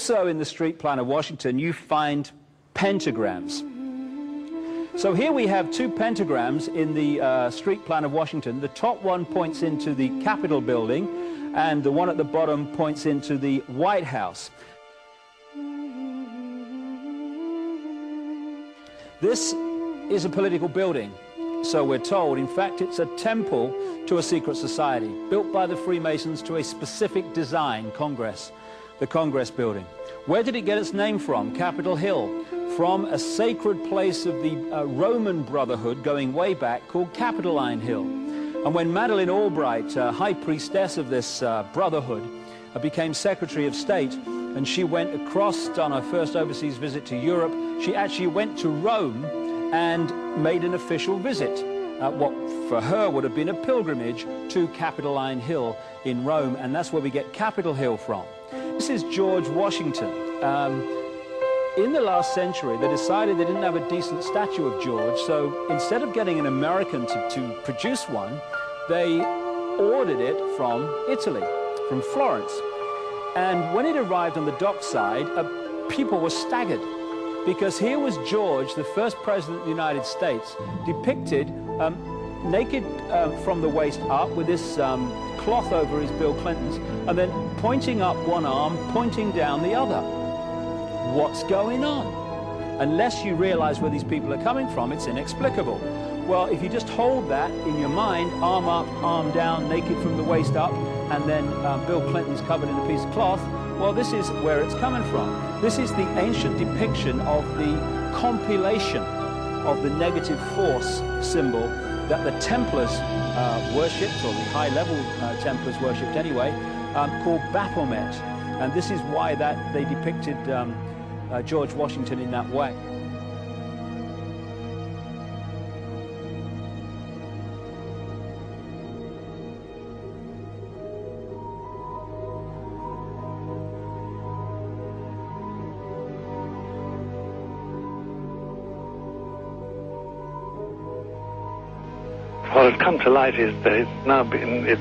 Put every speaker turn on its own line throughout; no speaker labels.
Also in the street plan of Washington, you find pentagrams. So here we have two pentagrams in the street plan of Washington. The top one points into the Capitol building, and the one at the bottom points into the White House. This is a political building, so we're told. In fact, it's a temple to a secret society, built by the Freemasons to a specific design, Congress, the Congress building. Where did it get its name from? Capitol Hill, from a sacred place of the Roman Brotherhood going way back called Capitoline Hill. And when Madeleine Albright, high priestess of this brotherhood, became Secretary of State, and she went across on her first overseas visit to Europe, she actually went to Rome and made an official visit, what for her would have been a pilgrimage to Capitoline Hill in Rome, and that's where we get Capitol Hill from. This is George Washington. In the last century, they decided they didn't have a decent statue of George, so instead of getting an American to produce one, they ordered it from Italy, from Florence. And when it arrived on the dockside, people were staggered, because here was George, the first president of the United States, depicted naked from the waist up with this cloth over his Bill Clinton's, and then pointing up one arm, pointing down the other. What's going on? Unless you realize where these people are coming from, it's inexplicable. Well, if you just hold that in your mind, arm up, arm down, naked from the waist up, and then Bill Clinton's covered in a piece of cloth, well, this is where it's coming from. This is the ancient depiction of the compilation of the negative force symbol that the Templars worshipped, or the high-level Templars worshipped anyway, called Baphomet. And this is why that they depicted George Washington in that way.
What has come to light is that it's now been, it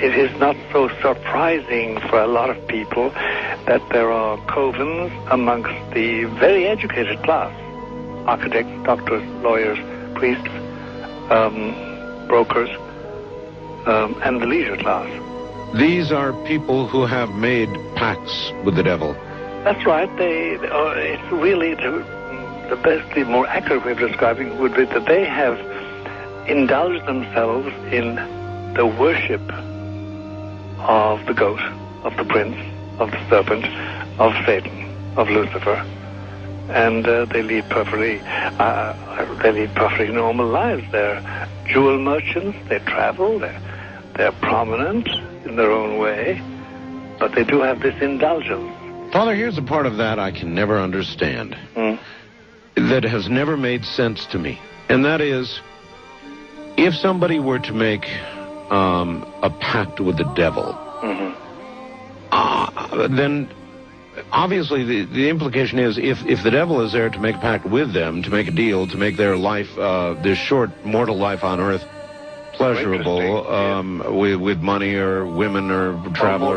is not so surprising for a lot of people that there are covens amongst the very educated class, architects, doctors, lawyers, priests, brokers, and the leisure class.
These are people who have made pacts with the devil.
That's right. It's really the best, the more accurate way of describing it would be that they have indulged themselves in the worship of the goat, of the prince, of the serpent, of Satan, of Lucifer, and they lead perfectly normal lives. They're jewel merchants. They travel. They're prominent in their own way, but they do have this indulgence.
Father, here's a part of that I can never understand. That has never made sense to me. And that is, if somebody were to make a pact with the devil, then obviously the implication is if the devil is there to make a pact with them, to make a deal, to make their life, their short mortal life on earth, pleasurable, with money or women or travel,
or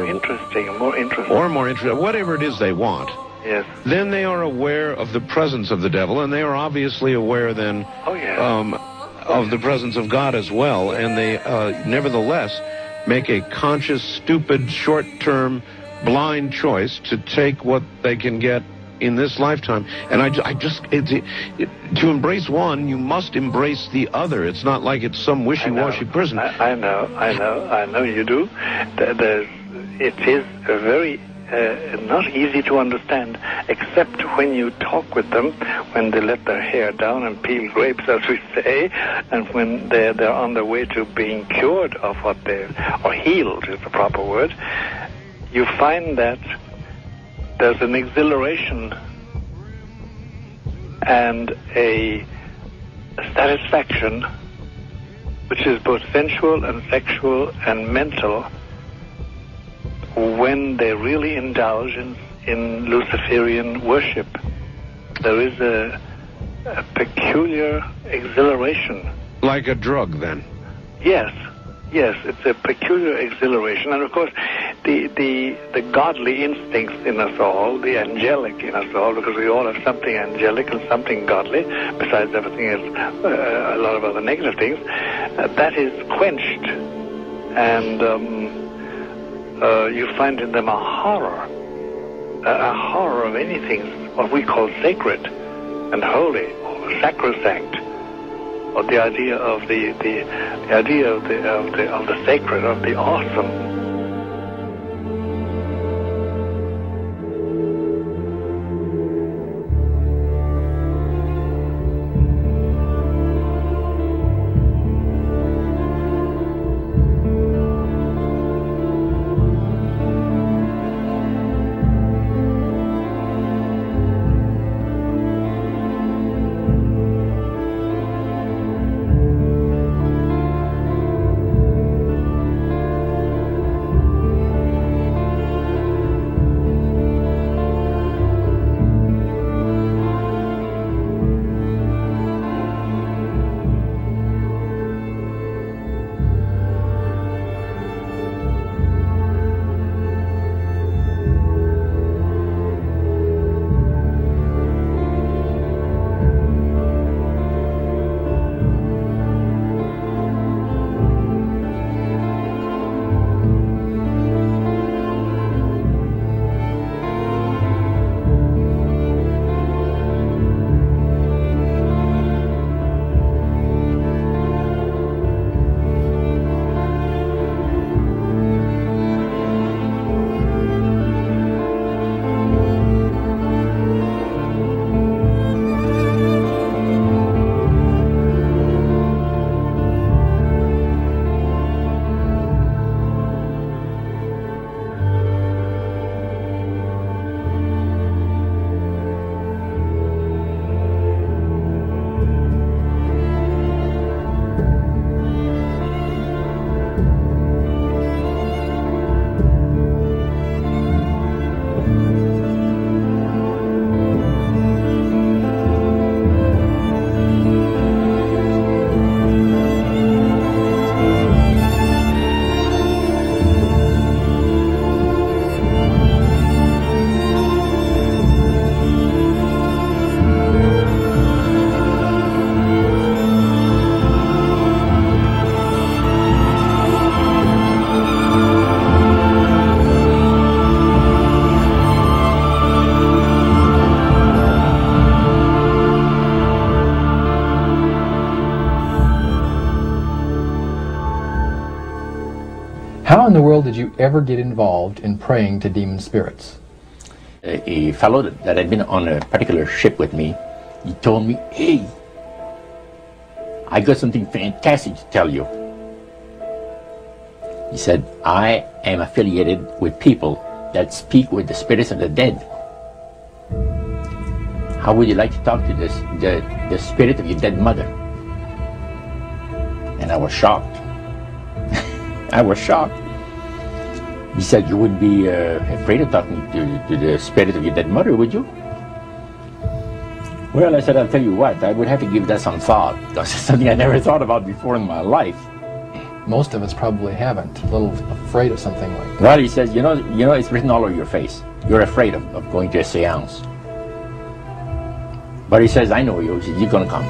more interesting,
whatever it is they want.
Yes.
Then they are aware of the presence of the devil, and they are obviously aware then of the presence of God as well, and they nevertheless make a conscious, stupid, short-term, blind choice to take what they can get in this lifetime. And to embrace one, you must embrace the other. It's not like it's some wishy-washy person.
I know you do. It is a very not easy to understand, except when you talk with them, when they let their hair down and peel grapes, as we say, and when they're on their way to being cured of what or healed is the proper word. You find that there's an exhilaration and a satisfaction which is both sensual and sexual and mental when they really indulge in Luciferian worship. There is a peculiar exhilaration.
Like a drug, then?
Yes, it's a peculiar exhilaration. And of course, the godly instincts in us all, the angelic in us all, because we all have something angelic and something godly, besides everything else, a lot of other negative things, that is quenched. And you find in them a horror of anything, what we call sacred and holy, or sacrosanct, or the idea of the idea of the sacred, of the awesome.
How in the world did you ever get involved in praying to demon spirits?
A fellow that had been on a particular ship with me, he told me, "Hey, I got something fantastic to tell you." He said, "I am affiliated with people that speak with the spirits of the dead. How would you like to talk to the spirit of your dead mother?" And I was shocked. I was shocked. He said, "You wouldn't be afraid of talking to the spirit of your dead mother, would you?" Well, I said, "I'll tell you what, I would have to give that some thought, because it's something I never thought about before in my life."
Most of us probably haven't. A little afraid of something like that.
Well, he says, you know, it's written all over your face. You're afraid of going to a seance. But he says, "I know you. He says, you're going to come."